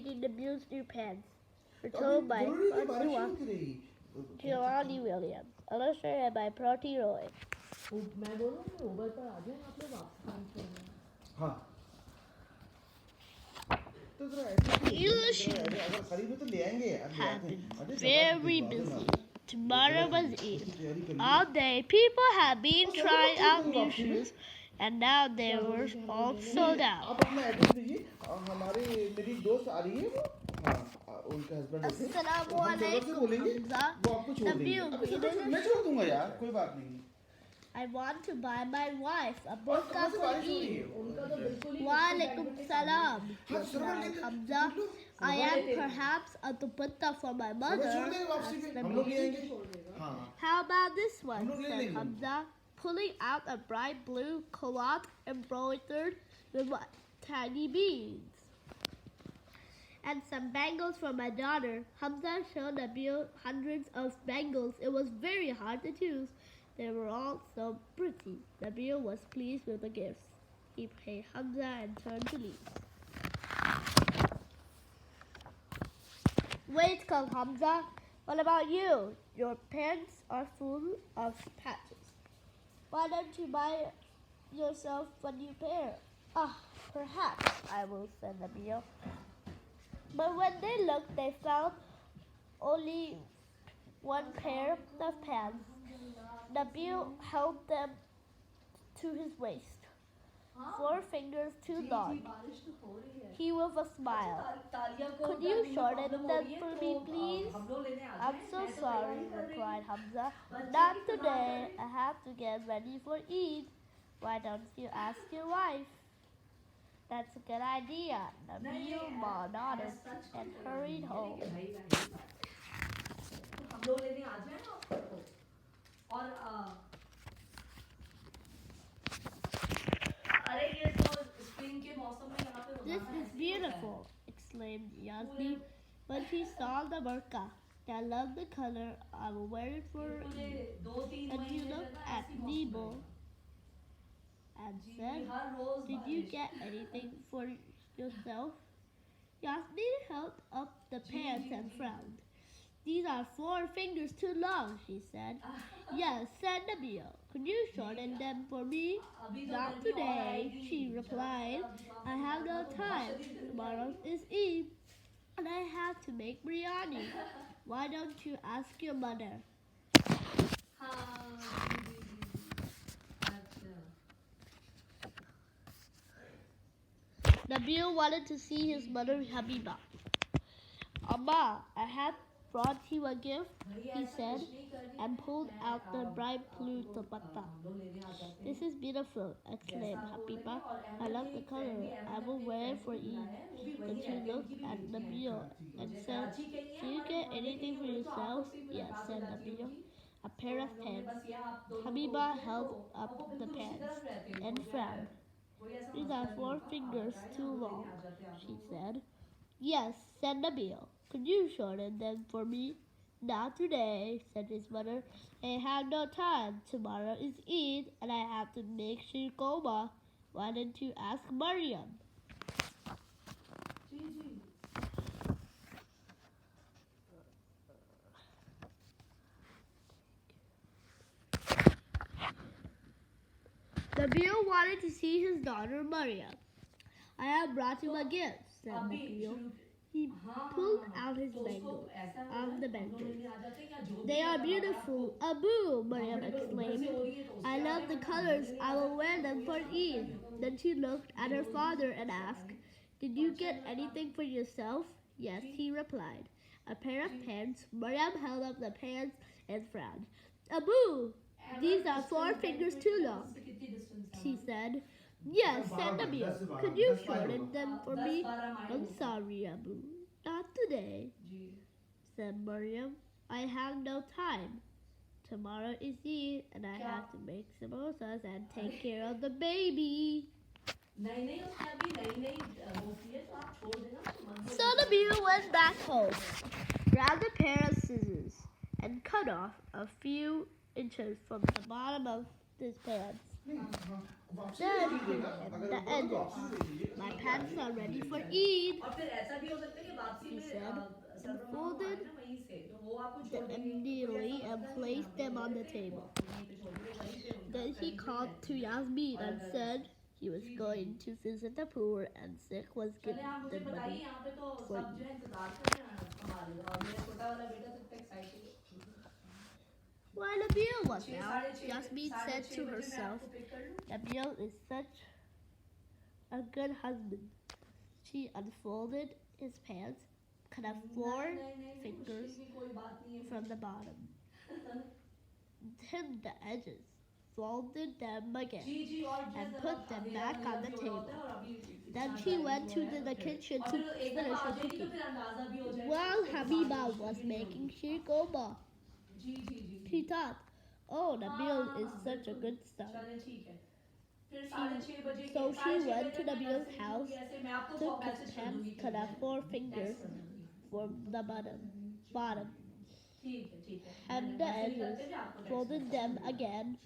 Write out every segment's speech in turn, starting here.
making Nabil's new pants. We're told by Giovanni Williams. Illustrated by Proti Roy. मैं बोलूँ कि उबर पर आ जाए आप लोग वापस काम करें हाँ तो जरा अगर खरीदो तो ले आएंगे Have been very busy. Tomorrow was Eid. All day, people had been trying out new shoes, and now they were all sold out. आप अपना एड्रेस दीजिए हमारे मेरी दोस्त आ रही है वो हाँ उनका हस्बैंड है Assalamualaikum, Hamza. वो आपको छोड़ देंगे मैं छोड़ दूंगा यार कोई बात नहीं I want to buy my wife a burqa for Eid. Walaikum salam, Hamza. I am perhaps a dupatta for my mother. How about this one, said Hamza, pulling out a bright blue cloth embroidered with tiny beads. And some bangles for my daughter. Hamza showed Nabil hundreds of bangles. It was very hard to choose. They were all so pretty. Nabil was pleased with the gifts. He paid Hamza and turned to leave. Wait, called Hamza. What about you? Your pants are full of patches. Why don't you buy yourself a new pair? Ah, perhaps I will, said Nabil. But when they looked, they found only one pair of pants. Nabil held them to his waist, 4 fingers too long. He with a smile. Could you shorten them for me, please? I'm so sorry, replied Hamza. Not today. I have to get ready for Eid. Why don't you ask your wife? That's a good idea. Nabil nodded and hurried home. This is beautiful, exclaimed Yasmin when she saw the burqa. I love the color. I will wear it for Eid. And she looked at Nebo and said, did you get anything for yourself? Yasmin held up the pants and frowned. These are 4 fingers too long, she said. Yes, said Nabil. Could you shorten them for me? Not today, she replied. I have no time. Tomorrow is Eid, and I have to make biryani. Why don't you ask your mother? Nabil wanted to see his mother Habiba. Amma, I have brought you a gift, he said, and pulled out the bright blue dupatta. This is beautiful, exclaimed Habiba. I love the color. I will wear it for Eid. Then she looked at Nabil and said, do you get anything for yourself? Yes, said Nabil. A pair of pants. Habiba held up the pants and frowned. These are 4 fingers too long, she said. Yes, said Nabil. Could you shorten them for me? Not today, said his mother. I have no time. Tomorrow is Eid, and I have to make shirkoma. Why don't you ask Maryam? Nabil wanted to see his daughter Maryam. I have brought you a gift, said Nabil. He pulled out his bangles on the benches. They are beautiful. Abu, Maryam exclaimed. I love the colors. I will wear them for Eid. Then she looked at her father and asked, did you get anything for yourself? Yes, he replied. A pair of pants. Maryam held up the pants and frowned. Abu, these are 4 fingers too long, she said. Yes, said Nabil. Could you shorten them for me? I'm sorry, Abu. Not today, said Maryam. I have no time. Tomorrow is Eid, and I have to make samosas and take care of the baby. So Nabil went back home, grabbed a pair of scissors, and cut off a few inches from the bottom of his pants. Then, at the edges, my pants are ready for Eid. he said, and folded them neatly and placed them on the table. Then he called to Yasmin and said he was going to visit the poor and Sikh was giving them money for you. While Nabil was out, Yasmin said to herself, Nabil is such a good husband. She unfolded his pants, cut off 4 fingers from the bottom, trimmed the edges, folded them again, and put them back on the table. Then she went to the kitchen to finish her cooking. While Habiba was making sheer korma, she thought, oh, Nabil is such a good son. So she went to Nabil's house, took his pants, cut off 4 fingers from the bottom, and the edges, folded them again,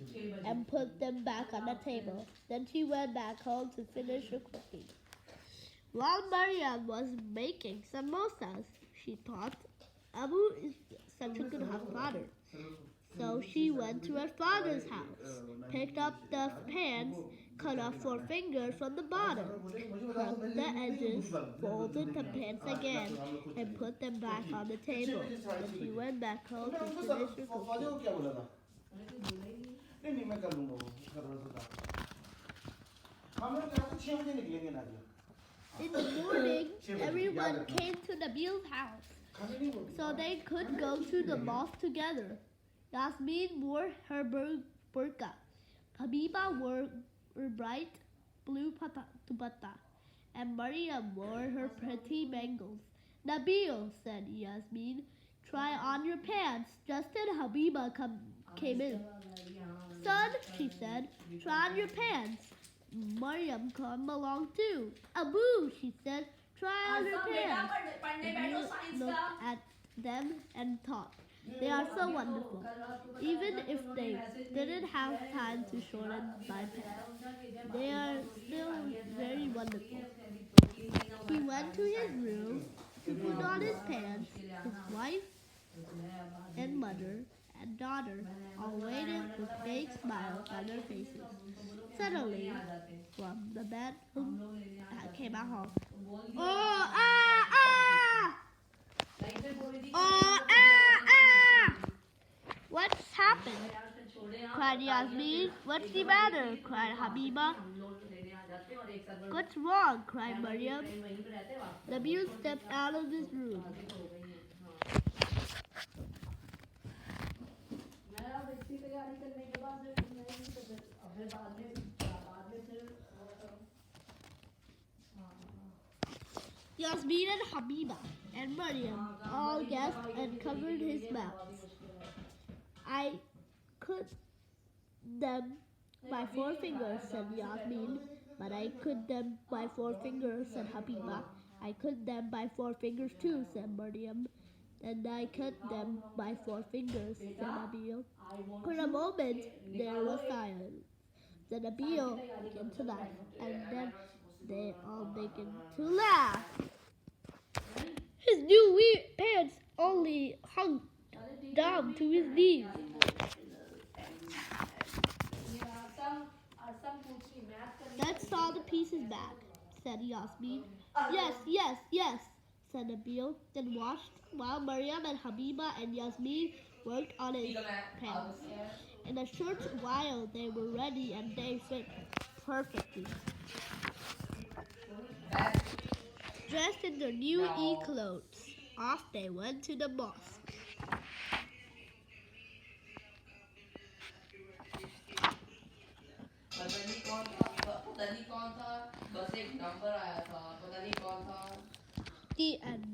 and put them back on the table. Then she went back home to finish her cooking. While Maryam was making samosas, she thought, Abu is such a good father. So she went to her father's house, picked up the pants, cut off 4 fingers from the bottom, cut the edges, folded the pants again, and put them back on the table. Then she went back home to finish her cooking. नहीं मैं कर लूँगा वो कर रहा था हम लोग यहाँ से 6 बजे निकलेंगे Nazia In the morning, everyone came to Nabil's house, so they could go to the mosque together. Yasmin wore her burqa. Habiba wore her bright blue dupatta, and Maryam wore her pretty bangles. Nabil, said Yasmin, try on your pants. Just then Habiba came in. Son, she said, try on your pants. Maryam come along too. Abu, she said, try on your pants. Nabil looked at them and thought, they are so wonderful. Even if they didn't have time to shorten my pants, they are still very wonderful. He went to his room to put on his pants. His wife and mother and daughter all waited with big smiles on their faces. Suddenly, from the bedroom came a honk. Oh, ah, ah! Oh, ah, ah! What's happened? Cried Yasmin. What's the matter? Cried Habiba. What's wrong? Cried Maryam. Nabil stepped out of his room. Yasmin and Habiba and Maryam all gasped and covered his mouth. I cut them by 4 fingers, said Yasmin. But I cut them by 4 fingers, said Habiba. I cut them by 4 fingers too, said Maryam. And I cut them by 4 fingers, said Nabil. For a moment, there was silence. Then Nabil began to laugh, and then they all began to laugh. His new pants only hung down to his knees. Let's saw the pieces back, said Yasmin. Yes, yes, yes, said Nabil, then washed while Maryam and Habiba and Yasmin worked on his pants. In a short while they were ready and they fit perfectly. Dressed in their new clothes, off they went to the mosque. The end.